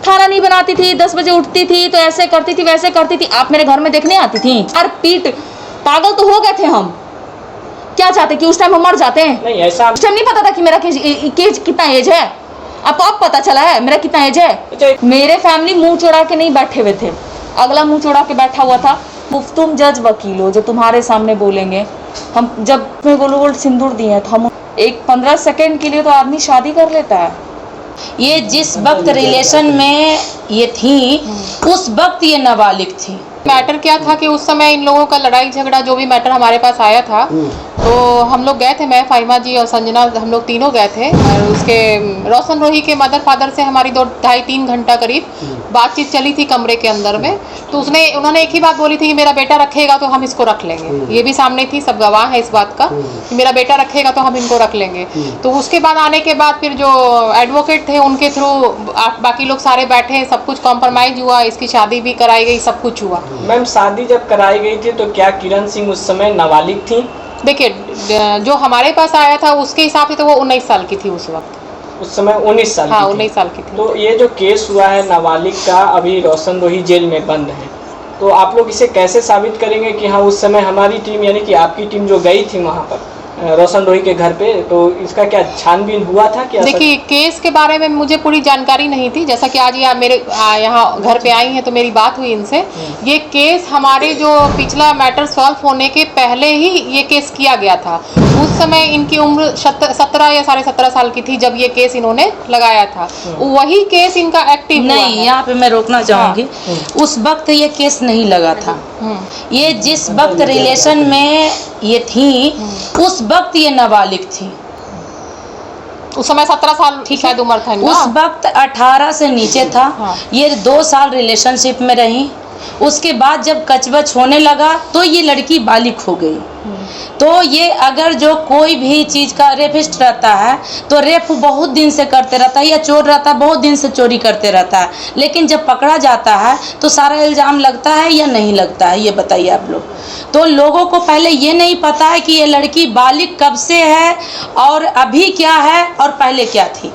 खाना नहीं बनाती थी, 10 बजे उठती थी तो ऐसे करती थी वैसे करती थी। आप मेरे घर में देखने आती थी और पीट, पागल तो हो गए थे हम। क्या चाहते कि उस टाइम हम मर जाते हैं? नहीं ऐसा, उस टाइम नहीं पता था कि मेरा केज कितना एज है। अब पता चला है मेरा कितना एज है। मेरे फैमिली मुंह चुरा के नहीं बैठे हुए थे, अगला मुंह चुरा के बैठा हुआ था। तुम जज वकील हो जो तुम्हारे सामने बोलेंगे। हम जब मैं गोल्ड सिंदूर दिए तो हम एक 15 सेकंड के लिए तो आदमी शादी कर लेता है। ये जिस वक्त रिलेशन में ये थी उस वक्त ये नाबालिग थी। मैटर क्या था कि उस समय इन लोगों का लड़ाई झगड़ा जो भी मैटर हमारे पास आया था, तो हम लोग गए थे, मैं, फाहिमा जी और संजना, हम लोग तीनों गए थे। और उसके रोशन रोही के मदर फादर से हमारी 2-2.5-3 घंटा करीब बातचीत चली थी कमरे के अंदर में। तो उन्होंने एक ही बात बोली थी कि मेरा बेटा रखेगा तो हम इसको रख लेंगे। ये भी सामने थी, सब गवाह है इस बात का कि मेरा बेटा रखेगा तो हम इनको रख लेंगे। तो उसके बाद आने के बाद फिर जो एडवोकेट थे उनके थ्रू बाकी लोग सारे बैठे, सब कुछ कॉम्प्रोमाइज हुआ, इसकी शादी भी कराई गई, सब कुछ हुआ। मैम शादी जब कराई गई थी तो क्या किरण सिंह उस समय नाबालिग थी? देखिए जो हमारे पास आया था उसके हिसाब से तो वो 19 साल की थी उस वक्त। उस समय 19 साल हाँ, की 19 साल की थी। तो ये जो केस हुआ है नाबालिग का, अभी रोशन रोही जेल में बंद है, तो आप लोग इसे कैसे साबित करेंगे कि हाँ उस समय हमारी टीम यानी कि आपकी टीम जो गई थी वहाँ पर रोशन रोही के घर पे, तो इसका क्या छानबीन हुआ था क्या? देखिए केस के बारे में मुझे पूरी जानकारी नहीं थी, जैसा कि आज ये मेरे यहाँ घर पे आई हैं तो मेरी बात हुई इनसे। ये केस हमारे जो पिछला मैटर सॉल्व होने के पहले ही ये केस किया गया था। उस समय इनकी उम्र 17 या 17.5 साल की थी जब ये केस इन्होंने लगाया था। वही केस इनका एक्टिव नहीं, यहाँ पे मैं रोकना चाहूंगी। उस वक्त ये केस नहीं लगा था। ये जिस वक्त रिलेशन में ये थी उस वक्त ये नाबालिग थी। उस समय 17 साल शायद उम्र था इनका। उस वक्त 18 से नीचे था। हाँ। ये 2 साल रिलेशनशिप में रही। उसके बाद जब कचबच होने लगा तो ये लड़की बालिग हो गई। तो ये अगर जो कोई भी चीज़ का रेपिस्ट रहता है तो रेप बहुत दिन से करते रहता है, या चोर रहता है बहुत दिन से चोरी करते रहता है, लेकिन जब पकड़ा जाता है तो सारा इल्ज़ाम लगता है या नहीं लगता है, ये बताइए आप लोग। तो लोगों को पहले ये नहीं पता है कि ये लड़की बालिग कब से है और अभी क्या है और पहले क्या थी।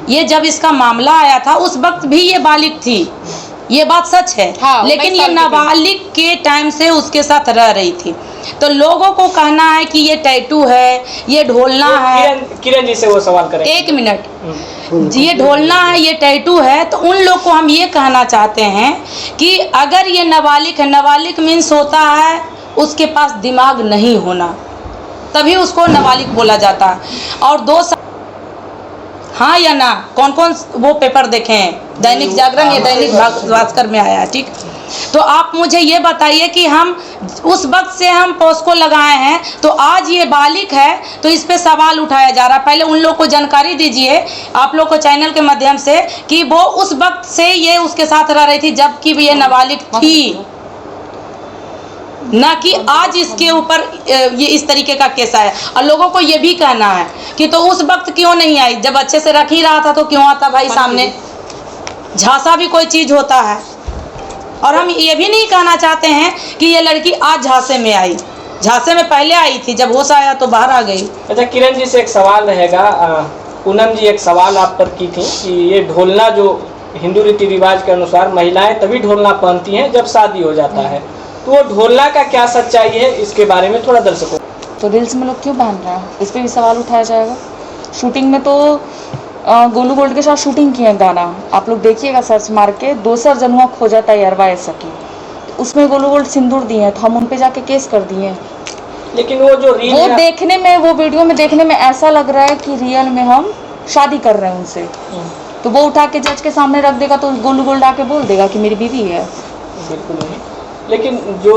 ये जब इसका मामला आया था उस वक्त भी ये बालिग थी, ये बात सच है। हाँ, लेकिन ये नाबालिग के टाइम से उसके साथ रह रही थी। तो लोगों को कहना है कि ये टैटू है, ये ढोलना है। किरण जी से वो सवाल करें। 1 मिनट। ये ढोलना है, ये टैटू है, तो उन लोग को हम ये कहना चाहते हैं कि अगर ये नाबालिग है, नाबालिग मीन्स होता है उसके पास दिमाग नहीं होना, तभी उसको नाबालिग बोला जाता है। और 2 साल, हाँ या ना, कौन कौन वो पेपर देखे हैं? दैनिक जागरण या दैनिक भास्कर में आया है, ठीक। तो आप मुझे ये बताइए कि हम उस वक्त से हम पोस्को लगाए हैं तो आज ये बालिग है तो इस पे सवाल उठाया जा रहा है। पहले उन लोग को जानकारी दीजिए आप लोग को चैनल के माध्यम से कि वो उस वक्त से ये उसके साथ रह रही थी जबकि भी ये नाबालिग थी, ना कि आज इसके ऊपर ये इस तरीके का केस आया। और लोगों को ये भी कहना है कि तो उस वक्त क्यों नहीं आई, जब अच्छे से रख ही रहा था तो क्यों आता भाई सामने। झांसा भी कोई चीज़ होता है। और हम ये भी नहीं कहना चाहते हैं कि ये लड़की आज झांसे में आई, झांसे में पहले आई थी, जब होश आया तो बाहर आ गई। अच्छा किरण जी से एक सवाल रहेगा। पूनम जी एक सवाल आप पर की थी कि ये ढोलना जो हिंदू रीति रिवाज के अनुसार महिलाएं तभी ढोलना पहनती हैं जब शादी हो जाता है, तो वो ढोलना का क्या सच्चाई है, इसके बारे में थोड़ा दर्शकों। तो रील्स में लोग क्यों पहन रहे हैं, इस पर भी सवाल उठाया जाएगा। शूटिंग में तो गोलू गोल्ड के साथ शूटिंग किए गाना, आप लोग देखिएगा सर्च मार के, दोसर जनुआ खो जाता है यारवा ऐसा की, उसमें गोलू गोल्ड सिंदूर दिए हैं तो हम उन पे जाके केस कर दिए। लेकिन वो जो रील वो देखने में, वो वीडियो में देखने में ऐसा लग रहा है कि रियल में हम शादी कर रहे हैं उनसे, तो वो उठा के जज के सामने रख देगा तो गोलू गोल्ड आके बोल देगा कि मेरी बीवी है। बिल्कुल नहीं। लेकिन जो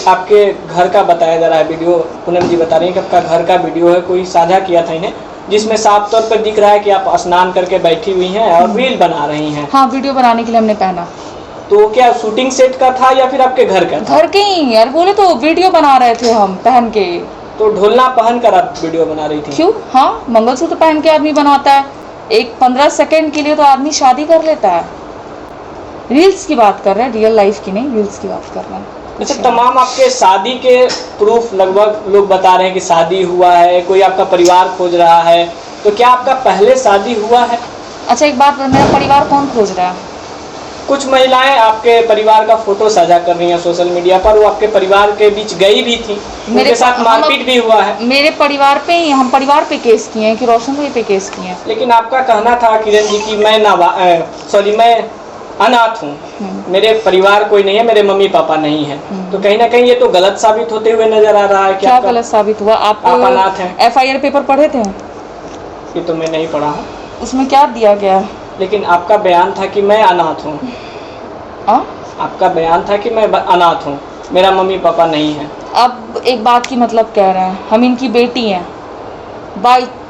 आपके घर का बताया जा रहा है वीडियो, पूनम जी बता रही हैं कि आपका घर का वीडियो है, कोई साझा किया था इन्हें, जिसमें साफ तौर पर दिख रहा है कि आप स्नान करके बैठी हुई हैं और रील बना रही हैं। हाँ, वीडियो बनाने के लिए हमने पहना। तो क्या शूटिंग सेट का था या फिर आपके घर का था? घर के ही यार, बोले तो वीडियो बना रहे थे हम पहन के। तो ढोलना पहन कर आप वीडियो बना रही थी? क्यों? हाँ, मंगलसूत्र पहन के आदमी बनाता है, एक 15 सेकंड के लिए तो आदमी शादी कर लेता है। रील्स की बात कर रहे हैं, रियल लाइफ की नहीं, रील्स की बात कर रहे हैं। अच्छा, तमाम आपके शादी के प्रूफ लगभग लोग बता रहे हैं कि शादी हुआ है, कोई आपका परिवार खोज रहा है, तो क्या आपका पहले शादी हुआ है? अच्छा एक बात, मेरा परिवार कौन खोज रहा है? कुछ महिलाएं आपके परिवार का फोटो साझा कर रही हैं सोशल मीडिया पर, वो आपके परिवार के बीच गई भी थी, उनके साथ मारपीट भी हुआ है। मेरे परिवार पे ही, हम परिवार पे केस किए हैं कि रोशन रोही पे केस किए हैं। लेकिन आपका कहना था किरण जी कि मैं अनाथ हूँ, मेरे परिवार कोई नहीं है, मेरे मम्मी पापा नहीं है, तो कहीं ना कहीं ये तो गलत साबित होते हुए नजर आ रहा है। क्या गलत साबित हुआ? आप अनाथ हैं। FIR पेपर पढ़े थे? ये तो मैं नहीं पढ़ा हूँ। उसमें क्या दिया गया? लेकिन आपका बयान था कि मैं अनाथ हूँ। आपका बयान था कि मैं अनाथ हूँ, मेरा मम्मी पापा नहीं है। अब एक बात की मतलब कह रहे हैं, हम इनकी बेटी हैं,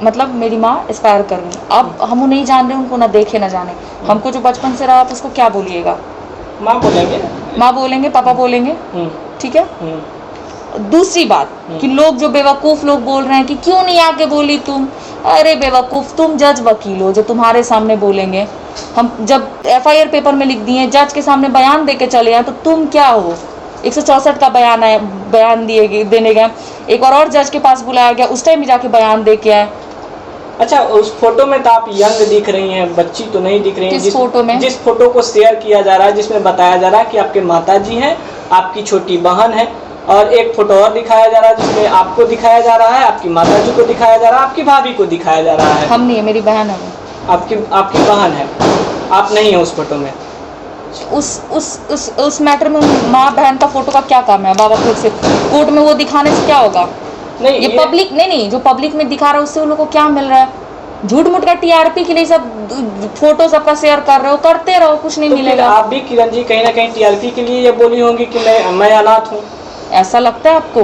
मतलब मेरी माँ एक्सपायर कर गई, अब हम नहीं जान रहे उनको, ना देखे ना जाने, हमको जो बचपन से रहा तो उसको क्या बोलिएगा? माँ बोलेंगे, माँ बोलेंगे, पापा बोलेंगे, ठीक है। दूसरी बात कि लोग जो बेवकूफ़ लोग बोल रहे हैं कि क्यों नहीं आके बोली तुम, अरे बेवकूफ़, तुम जज वकील हो जो तुम्हारे सामने बोलेंगे। हम जब FIR पेपर में लिख दिए, जज के सामने बयान दे के चले हैं, तो तुम क्या हो? 164 का बयान है, बयान देने गए, एक और जज के पास बुलाया गया, उस टाइम भी जाके बयान दे के आए। अच्छा, उस फोटो में तो आप यंग दिख रही हैं, बच्ची तो नहीं दिख रही हैं। किस फोटो में? जिस फोटो को शेयर किया जा रहा है, जिसमें बताया जा रहा है कि आपके माताजी हैं, आपकी छोटी बहन है, और एक फोटो और दिखाया जा रहा है जिसमें आपको दिखाया जा रहा है, आपकी माताजी को दिखाया जा रहा है, आपकी भाभी को दिखाया जा रहा है। हम नहीं है, मेरी बहन है वो। आपकी बहन है, आप नहीं है उस फोटो में। उस मैटर में माँ बहन का फोटो का क्या काम है? बाबा खुद से कोर्ट में वो दिखाने से क्या होगा? नहीं, ये पब्लिक नहीं, जो पब्लिक में दिखा रहा है उससे उन लोगों को क्या मिल रहा है? झूठ मूठ का TRP के लिए सब फोटो सबका शेयर कर रहे हो, करते रहो, कुछ नहीं मिलेगा। आप भी किरण जी कहीं ना कहीं TRP के लिए ये बोली होंगी कि मैं अनाथ हूँ, ऐसा लगता है आपको?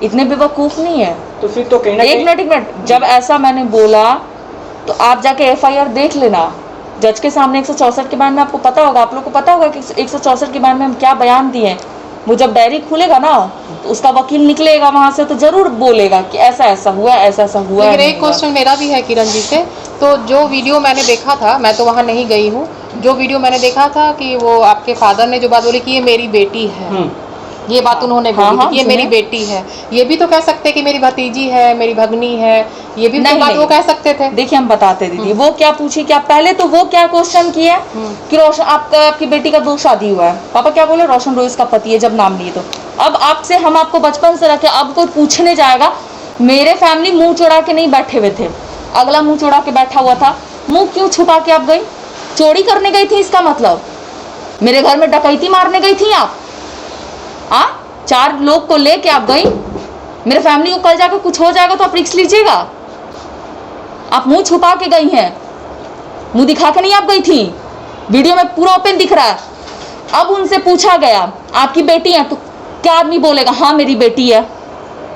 इतने बेवकूफ़ नहीं है। तो फिर तो कहीं ना एक मिनट, जब ऐसा मैंने बोला तो आप जाके FIR देख लेना, जज के सामने 164 के बयान में आपको पता होगा, आप लोग को पता होगा कि 164 के बयान में हम क्या बयान दिए हैं। वो जब डायरी खुलेगा ना तो उसका वकील निकलेगा वहां से, तो जरूर बोलेगा कि ऐसा ऐसा हुआ, ऐसा ऐसा हुआ। लेकिन एक क्वेश्चन मेरा भी है किरण जी से, तो जो वीडियो मैंने देखा था, मैं तो वहाँ नहीं गई हूँ, जो वीडियो मैंने देखा था कि वो आपके फादर ने जो बात बोली कि ये मेरी बेटी है, ये बात उन्होंने बोली थी कि ये मेरी बेटी है। ये भी तो कह सकते कि मेरी भतीजी है, मेरी भगनी है, ये भी तो बात वो कह सकते थे। देखिए हम बताते दीदी, वो क्या पूछी, क्या पहले तो वो क्या क्वेश्चन किया कि रोशन आपकी बेटी का 2 शादी हुआ है, पापा क्या बोले, रोशन रोही इसका पति है, जब नाम लिए। तो अब आपसे हम आपको बचपन से रखे, अब कोई पूछने जाएगा, मेरे फैमिली मुंह चुरा के नहीं बैठे हुए थे, अगला मुंह चुरा के बैठा हुआ था। मुंह क्यों छुपा के आप गई? चोरी करने गई थी इसका मतलब? मेरे घर में डकैती मारने गई थी आप? 4 लोग को लेके आप गई, मेरे फैमिली को कल जाकर कुछ हो जाएगा तो आप रिस्क लीजिएगा? आप मुंह छुपा के गई हैं, मुंह दिखा के नहीं आप गई थी, वीडियो में पूरा ओपन दिख रहा है। अब उनसे पूछा गया आपकी बेटी है, तो क्या आदमी बोलेगा हाँ मेरी बेटी है?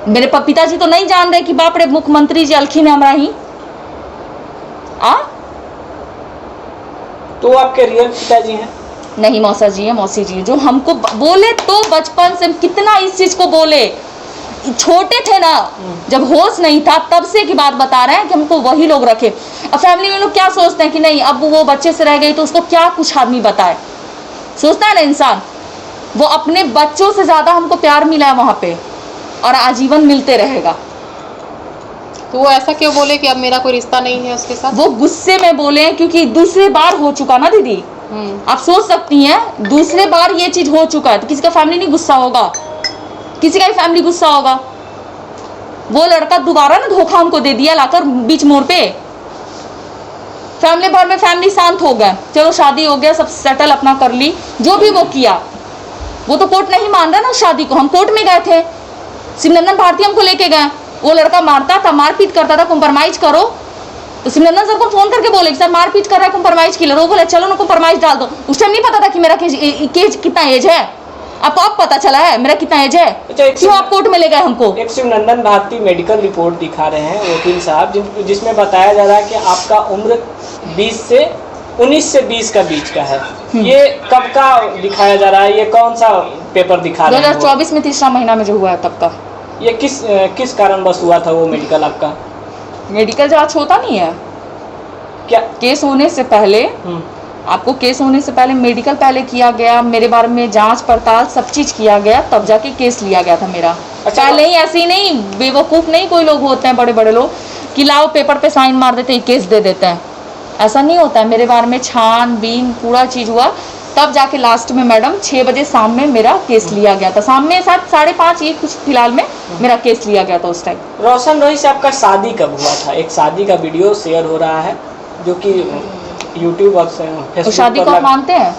मेरे पिताजी तो नहीं जान रहे कि बाप रे मुख्यमंत्री जी अलखी ने हमरा ही। तो आपके रियल पिताजी हैं? नहीं, मौसा जी है, मौसी जी है, जो हमको बोले तो बचपन से कितना इस चीज को बोले, छोटे थे ना, जब होश नहीं था तब से की बात बता रहे हैं कि हमको वही लोग रखे। अब फैमिली में लोग क्या सोचते हैं कि नहीं अब वो बच्चे से रह गई तो उसको क्या कुछ आदमी बताए, सोचता है ना इंसान। वो अपने बच्चों से ज्यादा हमको प्यार मिला है वहां पे, और आजीवन मिलते रहेगा। तो वो ऐसा क्यों बोले कि अब मेरा कोई रिश्ता नहीं है उसके साथ? वो गुस्से में बोले क्योंकि दूसरी बार हो चुका ना दीदी, आप सोच सकती हैं, दूसरे बार ये चीज हो चुका है, तो किसी का फैमिली नहीं गुस्सा होगा? किसी का ही फैमिली गुस्सा होगा। वो लड़का दोबारा ना धोखा हमको दे दिया लाकर बीच मोड़ पे। फैमिली भर में फैमिली शांत हो गए, चलो शादी हो गया, सब सेटल अपना कर ली, जो भी वो किया। वो तो कोर्ट नहीं मान रहा ना शादी को, हम कोर्ट में गए थे, सिमरन भारती हमको लेके गए, वो लड़का मारता था, मारपीट करता था, कॉम्प्रोमाइज करो, तो सिमरन सर को फोन करके बोले कि सर मारपीट कर रहा है, कॉम्प्रोमाइज किया। वो बोले चलो ना कॉम्प्रोमाइज डाल दो। उस टाइम नहीं पता था कि मेरा केस कितना एज है, अब पता चला है मेरा कितना एज है। क्यों आप कोर्ट में ले गए हमको? एक शिवनंदन भारती मेडिकल रिपोर्ट दिखा रहे हैं वकील साहब, जिसमें बताया जा रहा है कि आपका उम्र 19 से 20 का बीच का है। ये कब का दिखाया जा रहा है? ये कौन सा पेपर दिखा रहे हैं? 2024 में 3रा महीना में जो हुआ है तब का। ये किस कारणवश हुआ था वो मेडिकल आपका? मेडिकल जांच होता नहीं है क्या? केस होने से पहले आपको केस होने से पहले मेडिकल पहले किया गया, मेरे बारे में जांच पड़ताल सब चीज किया गया, तब जाके केस लिया गया था मेरा। अच्छा, पहले ही ऐसे ही नहीं, बेवकूफ नहीं कोई लोग होते हैं बड़े बड़े लोग कि लाओ पेपर पे साइन मार देते हैं, केस दे देते हैं, ऐसा नहीं होता है। मेरे बारे में छानबीन पूरा चीज हुआ, तब जाके लास्ट में मैडम 6 बजे शाम में मेरा केस लिया गया था। शाम में 5:30 ये कुछ फिलहाल में मेरा केस लिया गया था उस टाइम। रोशन रोही से आपका शादी कब हुआ था? एक शादी का वीडियो शेयर हो रहा है जो कि यूट्यूब और फेसबुक तो शादी को आप मानते हैं?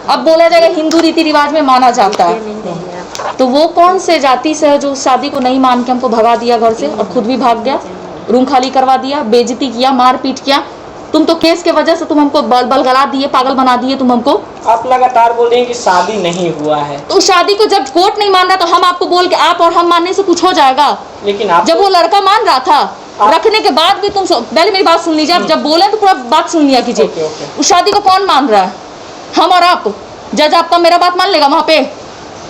अब बोला जाएगा हिंदू रीति रिवाज में माना जाता है, तो वो कौन से जाति से है जो उस शादी को नहीं मान के हमको भगा दिया घर से और खुद भी भाग गया, रूम खाली करवा दिया, बेइज्जती किया, मारपीट किया। तुम तो केस के वजह से तुम हमको बल गला दिए, पागल बना दिए तुम हमको। आप लगातार बोल रहे हैं कि शादी नहीं हुआ है, तो शादी को जब कोर्ट नहीं मान रहा तो हम आपको बोल के आप और हम मानने से कुछ हो जाएगा? लेकिन आप जब वो लड़का मान रहा था रखने के बाद भी तुम पहले मेरी बात सुन लीजिए। आप जब बोले तो पूरा बात सुन लिया कीजिए। उस शादी को कौन मान रहा है? हम और आप? जज आपका मेरा बात मान लेगा वहाँ पे?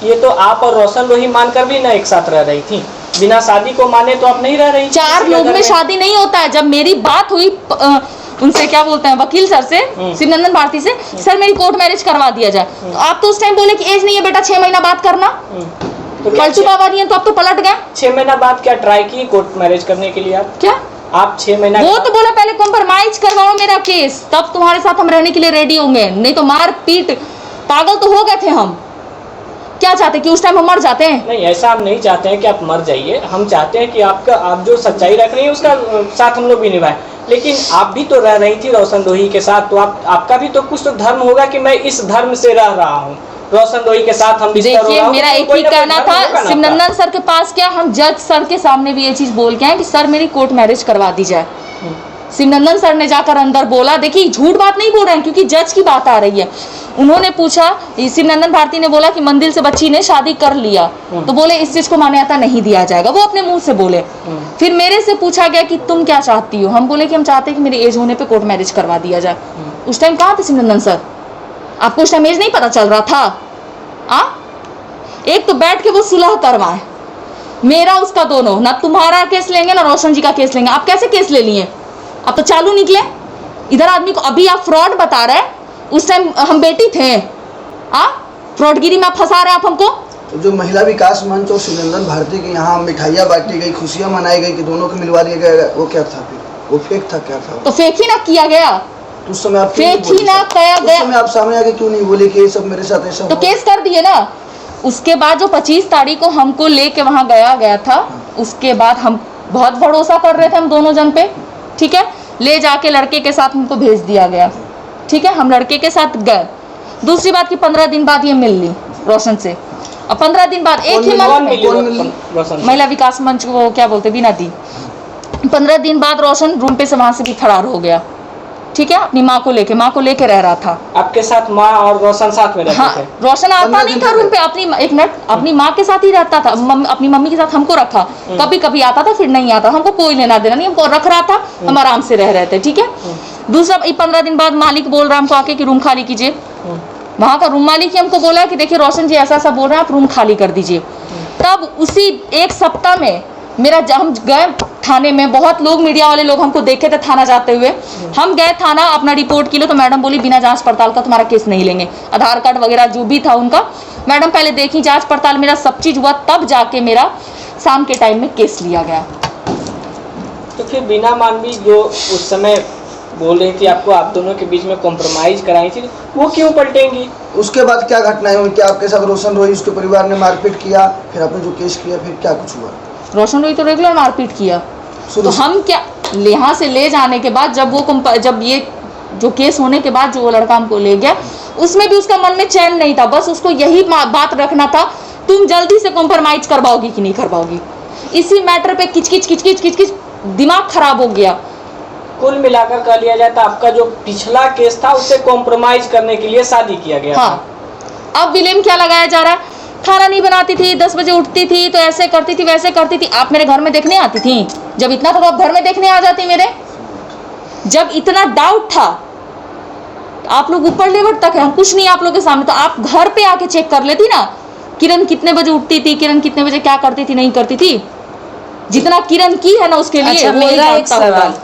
ये तो आप और रोशन रोही मानकर भी ना एक साथ रह रही थी, बिना शादी को माने तो आप नहीं रह रही। 4 लोग में शादी नहीं होता है। जब मेरी बात हुई उनसे, क्या बोलते हैं, वकील सर से, शिवनंदन भारती से, सर मेरी कोर्ट मैरिज करवा दिया जाए, तो आप तो उस टाइम बोले कि एज नहीं है बेटा, 6 महीना बात करना। तो कलचुपावादी हैं तो आप तो पलट गए। 6 महीना बाद क्या ट्राई की कोर्ट मैरिज करने के लिए? आप क्या आप 6 महीना वो तो बोला पहले कॉम्प्रोमाइज करवाओ मेरा केस, तब तुम्हारे साथ हम रहने के लिए रेडी होंगे, नहीं तो मार पीट पागल तो हो गए थे हम। क्या चाहते कि उस टाइम हम मर जाते हैं? नहीं, ऐसा हम नहीं चाहते हैं कि आप मर जाइए। हम चाहते हैं कि आप जो सच्चाई रख रही हैं उसका साथ हम लोग भी निभाएं। लेकिन आप भी तो रह रही थी रोशन रोही के साथ, तो आपका भी तो कुछ तो धर्म होगा कि मैं इस धर्म से रह रहा हूँ, रोशन रोही के साथ हम देखिए मेरा एक ही कहना था शिवनंदन सर के पास, क्या हम जज सर के सामने भी ये चीज बोल के आए कि सर मेरी कोर्ट मैरिज करवा दी जाए। शिवनंदन सर ने जाकर अंदर बोला, देखिए झूठ बात नहीं बोल रहे हैं क्योंकि जज की बात आ रही है। उन्होंने पूछा, शिवनंदन भारती ने बोला कि मंदिर से बच्ची ने शादी कर लिया, तो बोले इस चीज को मान्यता नहीं दिया जाएगा, वो अपने मुंह से बोले। फिर मेरे से पूछा गया कि तुम क्या चाहती हो, हम बोले कि हम चाहते हैं कि मेरी एज होने पे कोर्ट मैरिज करवा दिया जाए। उस टाइम कहाँ थे शिवनंदन सर? आपको उस टाइम एज नहीं पता चल रहा था? एक तो बैठ के वो सुलह करवाए, मेरा उसका दोनों, ना तुम्हारा केस लेंगे ना रोशन जी का केस लेंगे। आप कैसे केस ले लिए? अब तो चालू निकले इधर आदमी को। अभी आप फ्रॉड बता रहे, उस टाइम हम बेटी थे। फ्रॉडगिरी में आप फंसा रहे आप हमको। तो जो महिला विकास मंच और शिवनंदन भारती के यहाँ मिठाइयाँ बांटी गई, खुशियाँ मनाई गई कि दोनों को मिलवा दिया गया, वो क्या था? फिर वो फेक था? क्या था? तो फेक ही ना किया गया, उस समय आप फेक ही ना किया गया। उस समय आप सामने आके क्यों नहीं बोले कि ये सब मेरे साथ ऐसा? तो केस कर दिए ना। उसके बाद जो 25 तारीख को हमको लेके वहां गया था, उसके बाद हम बहुत भरोसा कर रहे थे हम दोनों जन पे, ठीक है। ले जाके लड़के के साथ हमको भेज दिया गया, ठीक है। हम लड़के के साथ गए। दूसरी बात की 15 दिन बाद ये मिल ली रोशन से, और 15 दिन बाद एक ही महिला विकास मंच को क्या बोलते बीना दी, 15 दिन बाद रोशन रूम पे से वहां से भी फरार हो गया, ठीक है। अपनी माँ को लेके रह रहा था। आपके साथ माँ और रोशन साथ में रहते थे? रोशन आता नहीं था रूम पे, अपनी माँ के साथ ही रहता था। अपनी मम्मी के साथ हमको रखा, कभी कभी आता था फिर नहीं आता, हमको कोई लेना देना नहीं, हमको रख रहा था, हम आराम से रह रहे थे, ठीक है। दूसरा 15 दिन बाद मालिक बोल रहा हमको आके कि रूम खाली कीजिए। वहां का रूम मालिक ही हमको बोला कि देखिए रोशन जी ऐसा बोल रहे हैं, आप रूम खाली कर दीजिए। तब उसी एक सप्ताह में हम गए थाने में, बहुत लोग मीडिया वाले लोग हमको देखे थे थाना जाते हुए। हम गए थाना अपना रिपोर्ट के लिए, तो मैडम बोली बिना जांच पड़ताल का तुम्हारा केस नहीं लेंगे। आधार कार्ड वगैरह जो भी था उनका, मैडम पहले देखी जांच पड़ताल, मेरा सब चीज हुआ, तब जाके मेरा शाम के टाइम में केस लिया गया। तो फिर बीना मानवी जो उस समय बोल रही थी आपको, आप दोनों के बीच में कॉम्प्रोमाइज कराई थी, वो क्यों पलटेंगी? उसके बाद क्या घटनाएं हुई? क्या आपके साथ रोशन रोही उसके परिवार ने मारपीट किया? फिर आपने जो केस किया फिर क्या कुछ हुआ? रोशन रोही तो रेगुलर मारपीट किया। तो हम क्या यहाँ से ले जाने के बाद जब ये जो केस होने के बाद जो वो लड़का हमको ले गया, उसमें भी उसका मन में चैन नहीं था, बस उसको यही बात रखना था, तुम जल्दी से कॉम्प्रोमाइज करवाओगी कि नहीं करवाओगी। इसी मैटर पे किचकिच दिमाग खराब हो गया। कुल मिलाकर कह लिया जाए तो आपका जो पिछला केस था उससे कॉम्प्रोमाइज करने के लिए शादी किया गया। हाँ। अब विलेम क्या लगाया जा रहा है? खाना नहीं बनाती थी, 10 बजे उठती थी, तो ऐसे करती थी वैसे करती थी। आप मेरे घर में देखने आती थी? जब इतना था तो आप घर में देखने आ जाती मेरे। जब इतना डाउट था, आप लोग ऊपर लेवल तक है, हम कुछ नहीं आप लोग के सामने, तो आप घर पे आके चेक कर लेती ना, किरण कितने बजे उठती थी, किरण कितने बजे क्या करती थी नहीं करती थी। जितना किरण की है ना उसके लिए। अच्छा, मेरा एक सवाल,